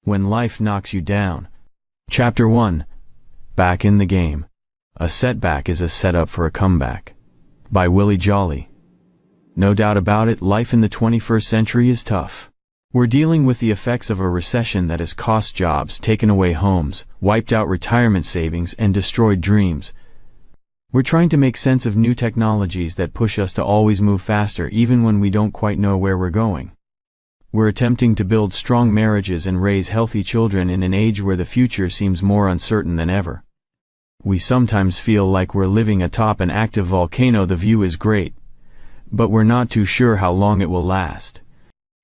When life knocks you down. Chapter 1. Back in the game. A setback is a setup for a comeback. By Willie Jolly. No doubt about it, life in the 21st century is tough. We're dealing with the effects of a recession that has cost jobs, taken away homes, wiped out retirement savings, and destroyed dreams. We're trying to make sense of new technologies that push us to always move faster even when we don't quite know where we're going. We're attempting to build strong marriages and raise healthy children in an age where the future seems more uncertain than ever. We sometimes feel like we're living atop an active volcano. The view is great, but we're not too sure how long it will last.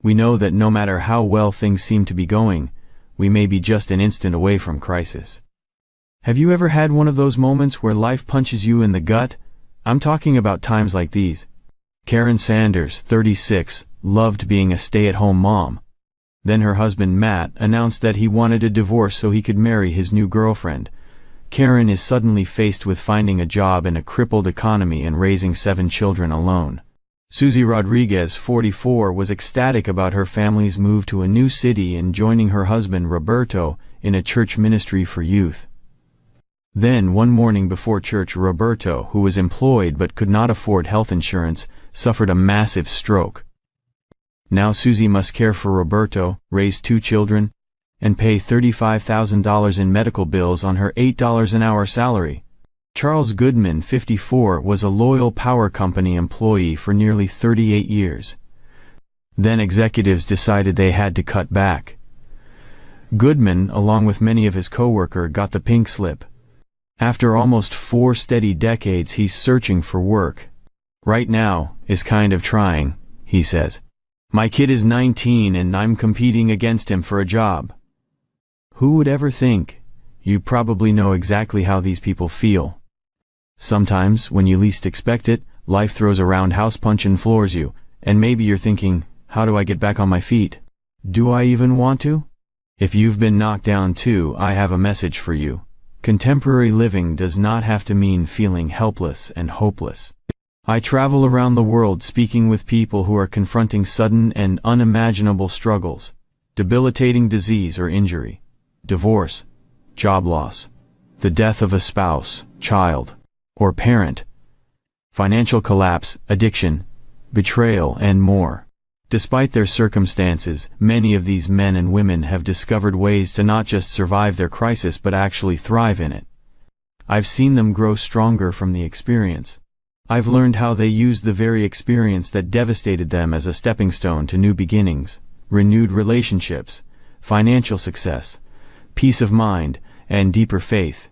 We know that no matter how well things seem to be going, we may be just an instant away from crisis. Have you ever had one of those moments where life punches you in the gut? I'm talking about times like these. Karen Sanders, 36, loved being a stay-at-home mom. Then her husband Matt announced that he wanted a divorce so he could marry his new girlfriend. Karen is suddenly faced with finding a job in a crippled economy and raising 7 children alone. Susie Rodriguez, 44, was ecstatic about her family's move to a new city and joining her husband Roberto in a church ministry for youth. Then one morning before church, Roberto, who was employed but could not afford health insurance, suffered a massive stroke. Now Susie must care for Roberto, raise 2 children, and pay $35,000 in medical bills on her $8 an hour salary. Charles Goodman, 54, was a loyal power company employee for nearly 38 years. Then executives decided they had to cut back. Goodman, along with many of his co-workers, got the pink slip. After almost 4 steady decades, he's searching for work. Right now is kind of trying, he says. My kid is 19 and I'm competing against him for a job. Who would ever think? You probably know exactly how these people feel. Sometimes, when you least expect it, life throws a roundhouse punch and floors you, and maybe you're thinking, how do I get back on my feet? Do I even want to? If you've been knocked down too, I have a message for you. Contemporary living does not have to mean feeling helpless and hopeless. I travel around the world speaking with people who are confronting sudden and unimaginable struggles, debilitating disease or injury, divorce, job loss, the death of a spouse, child, or parent, financial collapse, addiction, betrayal, and more. Despite their circumstances, many of these men and women have discovered ways to not just survive their crisis but actually thrive in it. I've seen them grow stronger from the experience. I've learned how they used the very experience that devastated them as a stepping stone to new beginnings, renewed relationships, financial success, peace of mind, and deeper faith.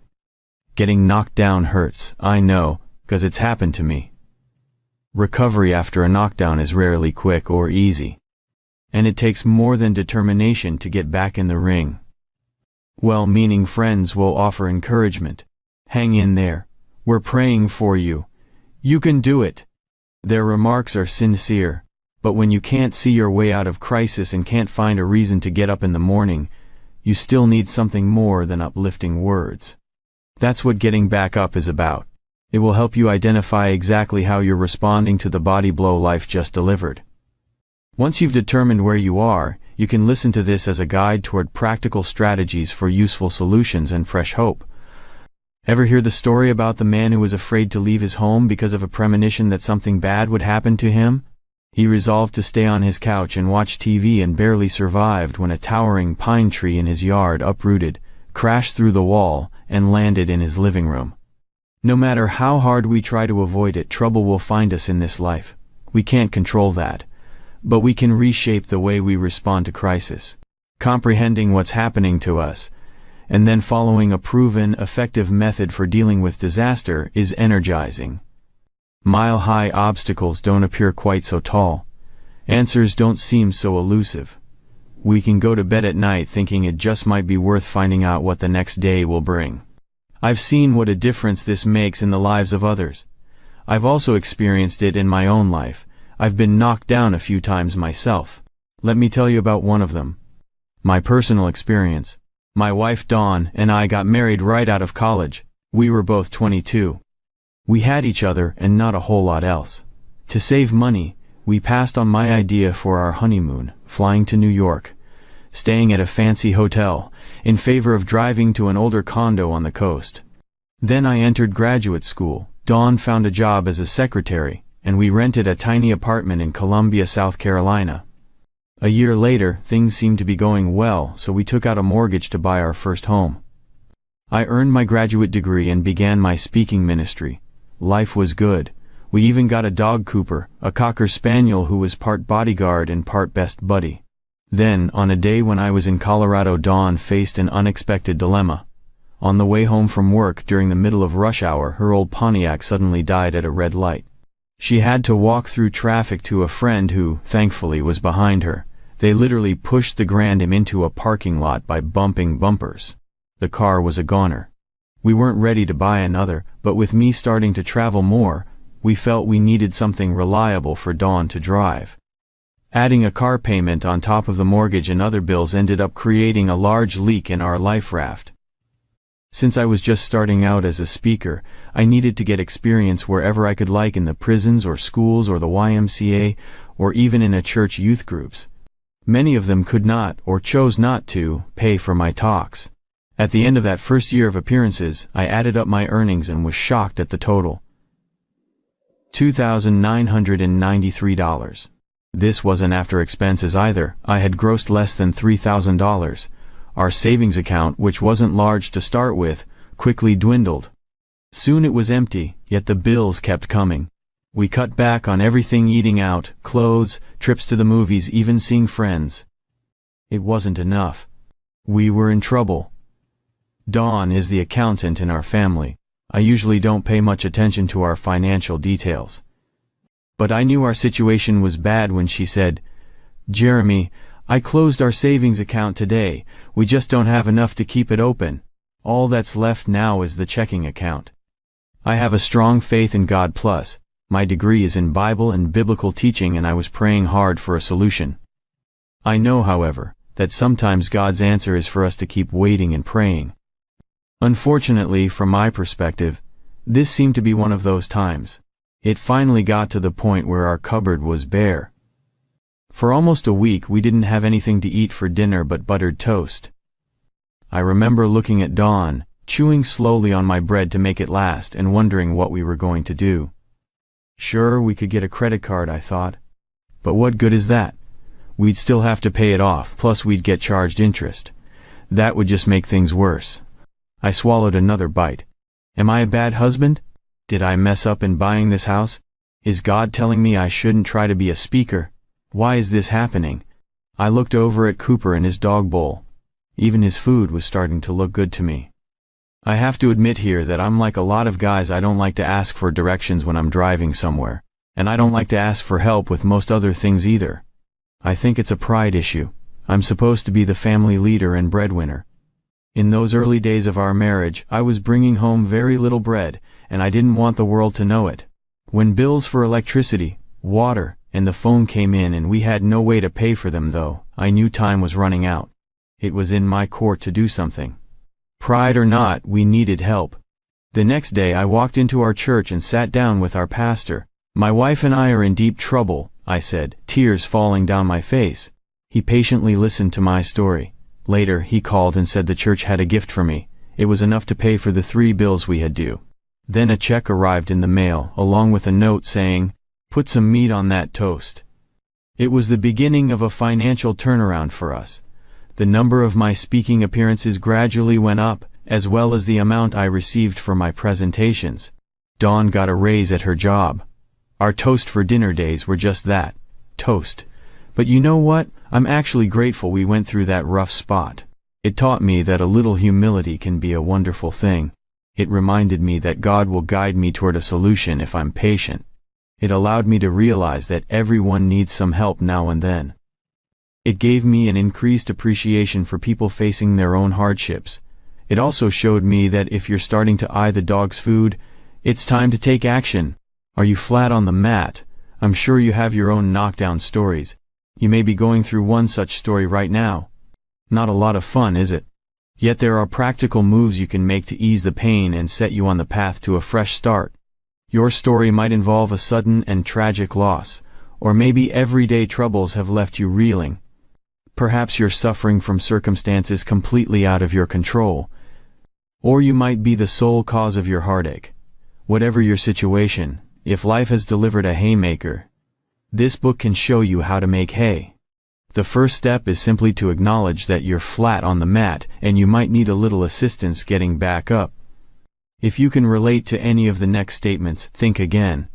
Getting knocked down hurts, I know, 'cause it's happened to me. Recovery after a knockdown is rarely quick or easy. And it takes more than determination to get back in the ring. Well-meaning friends will offer encouragement. Hang in there. We're praying for you. You can do it. Their remarks are sincere, but when you can't see your way out of crisis and can't find a reason to get up in the morning, you still need something more than uplifting words. That's what getting back up is about. It will help you identify exactly how you're responding to the body blow life just delivered. Once you've determined where you are, you can listen to this as a guide toward practical strategies for useful solutions and fresh hope. Ever hear the story about the man who was afraid to leave his home because of a premonition that something bad would happen to him? He resolved to stay on his couch and watch TV and barely survived when a towering pine tree in his yard uprooted, crashed through the wall, and landed in his living room. No matter how hard we try to avoid it, trouble will find us in this life. We can't control that. But we can reshape the way we respond to crisis. Comprehending what's happening to us, and then following a proven, effective method for dealing with disaster is energizing. Mile-high obstacles don't appear quite so tall. Answers don't seem so elusive. We can go to bed at night thinking it just might be worth finding out what the next day will bring. I've seen what a difference this makes in the lives of others. I've also experienced it in my own life. I've been knocked down a few times myself. Let me tell you about one of them. My personal experience. My wife Dawn and I got married right out of college. We were both 22. We had each other and not a whole lot else. To save money, we passed on my idea for our honeymoon, flying to New York. staying at a fancy hotel, in favor of driving to an older condo on the coast. Then I entered graduate school. Dawn found a job as a secretary, and we rented a tiny apartment in Columbia, South Carolina. A year later, things seemed to be going well, so we took out a mortgage to buy our first home. I earned my graduate degree and began my speaking ministry. Life was good. We even got a dog, Cooper, a Cocker Spaniel who was part bodyguard and part best buddy. Then, on a day when I was in Colorado, Dawn faced an unexpected dilemma. On the way home from work during the middle of rush hour, her old Pontiac suddenly died at a red light. She had to walk through traffic to a friend who, thankfully, was behind her. They literally pushed the Grandam into a parking lot by bumping bumpers. The car was a goner. We weren't ready to buy another, but with me starting to travel more, we felt we needed something reliable for Dawn to drive. Adding a car payment on top of the mortgage and other bills ended up creating a large leak in our life raft. Since I was just starting out as a speaker, I needed to get experience wherever I could, like in the prisons or schools or the YMCA, or even in a church youth groups. Many of them could not, or chose not to, pay for my talks. At the end of that first year of appearances, I added up my earnings and was shocked at the total. $2,993. This wasn't after expenses either. I had grossed less than $3,000. Our savings account, which wasn't large to start with, quickly dwindled. Soon it was empty, yet the bills kept coming. We cut back on everything: eating out, clothes, trips to the movies, even seeing friends. It wasn't enough. We were in trouble. Dawn is the accountant in our family. I usually don't pay much attention to our financial details. But I knew our situation was bad when she said, "Jeremy, I closed our savings account today. We just don't have enough to keep it open. All that's left now is the checking account." I have a strong faith in God, plus my degree is in Bible and biblical teaching, and I was praying hard for a solution. I know, however, that sometimes God's answer is for us to keep waiting and praying. Unfortunately, from my perspective, this seemed to be one of those times. It finally got to the point where our cupboard was bare. For almost a week we didn't have anything to eat for dinner but buttered toast. I remember looking at Dawn, chewing slowly on my bread to make it last, and wondering what we were going to do. Sure, we could get a credit card, I thought. But what good is that? We'd still have to pay it off, plus we'd get charged interest. That would just make things worse. I swallowed another bite. Am I a bad husband? Did I mess up in buying this house? Is God telling me I shouldn't try to be a speaker? Why is this happening? I looked over at Cooper and his dog bowl. Even his food was starting to look good to me. I have to admit here that I'm like a lot of guys. I don't like to ask for directions when I'm driving somewhere, and I don't like to ask for help with most other things either. I think it's a pride issue. I'm supposed to be the family leader and breadwinner. In those early days of our marriage, I was bringing home very little bread, and I didn't want the world to know it. When bills for electricity, water, and the phone came in and we had no way to pay for them, though, I knew time was running out. It was in my court to do something. Pride or not, we needed help. The next day I walked into our church and sat down with our pastor. "My wife and I are in deep trouble," I said, tears falling down my face. He patiently listened to my story. Later, he called and said the church had a gift for me. It was enough to pay for the 3 bills we had due. Then a check arrived in the mail, along with a note saying, "Put some meat on that toast." It was the beginning of a financial turnaround for us. The number of my speaking appearances gradually went up, as well as the amount I received for my presentations. Dawn got a raise at her job. Our toast for dinner days were just that, toast. But you know what? I'm actually grateful we went through that rough spot. It taught me that a little humility can be a wonderful thing. It reminded me that God will guide me toward a solution if I'm patient. It allowed me to realize that everyone needs some help now and then. It gave me an increased appreciation for people facing their own hardships. It also showed me that if you're starting to eye the dog's food, it's time to take action. Are you flat on the mat? I'm sure you have your own knockdown stories. You may be going through one such story right now. Not a lot of fun, is it? Yet there are practical moves you can make to ease the pain and set you on the path to a fresh start. Your story might involve a sudden and tragic loss, or maybe everyday troubles have left you reeling. Perhaps you're suffering from circumstances completely out of your control. Or you might be the sole cause of your heartache. Whatever your situation, if life has delivered a haymaker, this book can show you how to make hay. The first step is simply to acknowledge that you're flat on the mat and you might need a little assistance getting back up. If you can relate to any of the next statements, think again.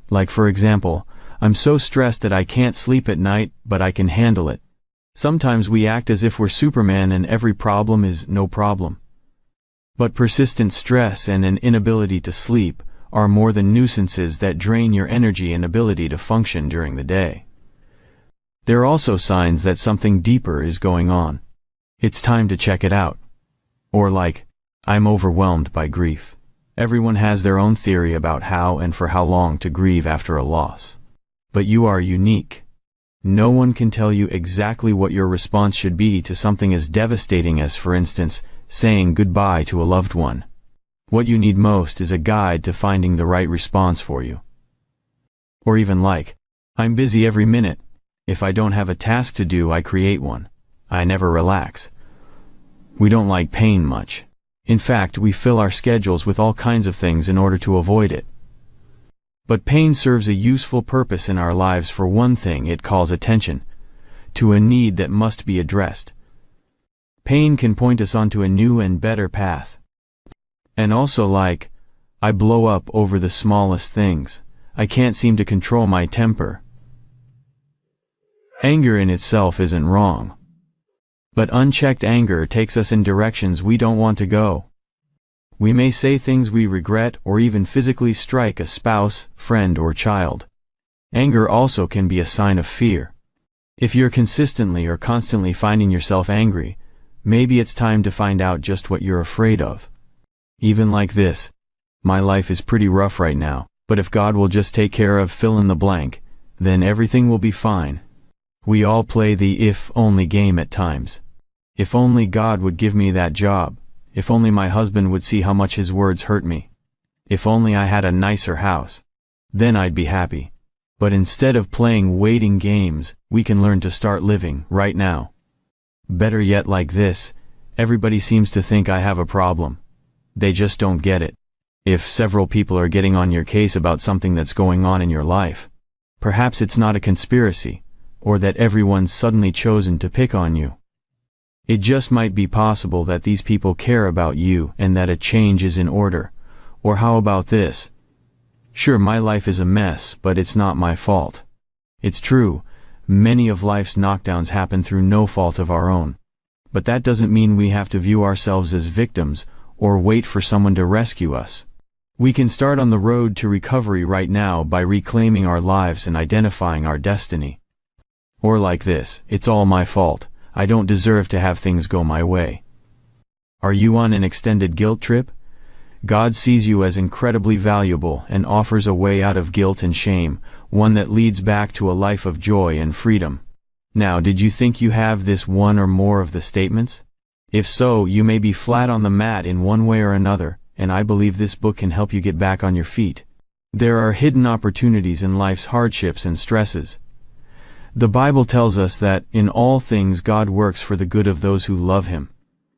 Like for example, I'm so stressed that I can't sleep at night, but I can handle it. Sometimes we act as if we're Superman and every problem is no problem. But persistent stress and an inability to sleep are more than nuisances that drain your energy and ability to function during the day. They're also signs that something deeper is going on. It's time to check it out. Or like, I'm overwhelmed by grief. Everyone has their own theory about how and for how long to grieve after a loss. But you are unique. No one can tell you exactly what your response should be to something as devastating as, for instance, saying goodbye to a loved one. What you need most is a guide to finding the right response for you. Or even like, I'm busy every minute. If I don't have a task to do, I create one. I never relax. We don't like pain much. In fact, we fill our schedules with all kinds of things in order to avoid it. But pain serves a useful purpose in our lives. For one thing, it calls attention to a need that must be addressed. Pain can point us onto a new and better path. And also like, I blow up over the smallest things. I can't seem to control my temper. Anger in itself isn't wrong. But unchecked anger takes us in directions we don't want to go. We may say things we regret or even physically strike a spouse, friend, or child. Anger also can be a sign of fear. If you're consistently or constantly finding yourself angry, maybe it's time to find out just what you're afraid of. Even like this, my life is pretty rough right now, but if God will just take care of fill in the blank, then everything will be fine. We all play the if-only game at times. If only God would give me that job. If only my husband would see how much his words hurt me. If only I had a nicer house. Then I'd be happy. But instead of playing waiting games, we can learn to start living right now. Better yet, like this, everybody seems to think I have a problem. They just don't get it. If several people are getting on your case about something that's going on in your life, perhaps it's not a conspiracy, or that everyone's suddenly chosen to pick on you. It just might be possible that these people care about you and that a change is in order. Or how about this? Sure, my life is a mess, but it's not my fault. It's true, many of life's knockdowns happen through no fault of our own. But that doesn't mean we have to view ourselves as victims, or wait for someone to rescue us. We can start on the road to recovery right now by reclaiming our lives and identifying our destiny. Or like this, it's all my fault. I don't deserve to have things go my way. Are you on an extended guilt trip? God sees you as incredibly valuable and offers a way out of guilt and shame, one that leads back to a life of joy and freedom. Now, did you think you have this one or more of the statements? If so, you may be flat on the mat in one way or another, and I believe this book can help you get back on your feet. There are hidden opportunities in life's hardships and stresses. The Bible tells us that, in all things God works for the good of those who love Him.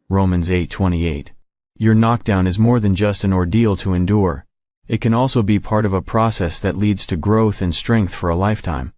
Romans 8:28. Your knockdown is more than just an ordeal to endure. It can also be part of a process that leads to growth and strength for a lifetime.